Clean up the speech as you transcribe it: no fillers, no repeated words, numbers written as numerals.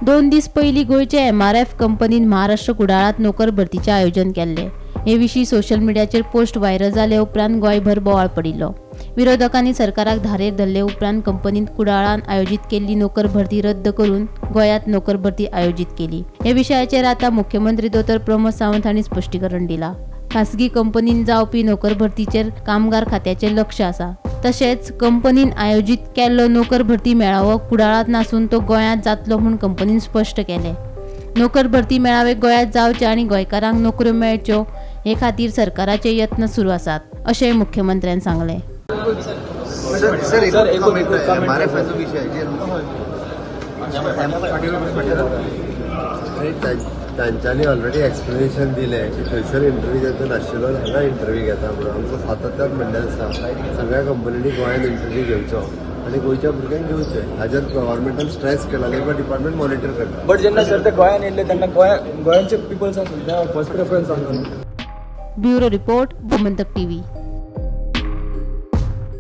2 दीस पयलीं गोयच्या MRF कंपनीन महाराष्ट्र कुडाळात नोकर भरतीचे आयोजन केल्ले। हे विशीं सोशल मिडियाचेर पोस्ट व्हायरल जाले उपरांत गोयभर बोवाळ पडिल्लो। विरोधकांनी सरकाराक धारेर धरले उपरांत कंपनीन कुडाळान आयोजित केल्ली नोकर भरती रद्द करून गोंयांत नोकर भरती आयोजित केली। हे विशयाचेर आतां मुख्यमंत्री दोतर प्रमोद सावंत हांणी स्पश्टीकरण दिलां। खासगी कंपनीन जावपी नोकर भरतीचेर कामगार खात्याचें लक्ष आसा। तशेंच कंपनीन आयोजित केल्लो नोकर भरती मेळावो कुडाळांत नासून तो गोंयांत जातलो म्हूण कंपनीन स्पश्ट केलें। नोकर भरती मेळावे गोंयांत जावचे आनी गोंयकारांक नोकऱ्यो मेळच्यो हे खातीर सरकाराचे यत्न सुरू आसात, अशेंय मुख्यमंत्र्यान सांगलें। तांच्यांनी ऑलरेडी एक्सप्लेनेशन दिलें की थंयसर इंटरव्यू घेता नाशिल्लो हांगा इंटरव्यू घेता म्हणून आमचो सातत्यान म्हणणें आसा सगळ्या कंपनींनी गोंयांत इंटरव्यू घेवचो आनी गोंयच्या भुरग्यांक घेवचे। हाजेर गव्हर्मेंटान स्ट्रेस केला, लेबर डिपार्टमेंट मॉनिटर करता। बट जेन्ना सर ते गोंयांत येयले तेन्ना गोंयचे पिपल्स आसा फर्स्ट प्रेफरन्स आमकां। Bureau report Gomantak TV।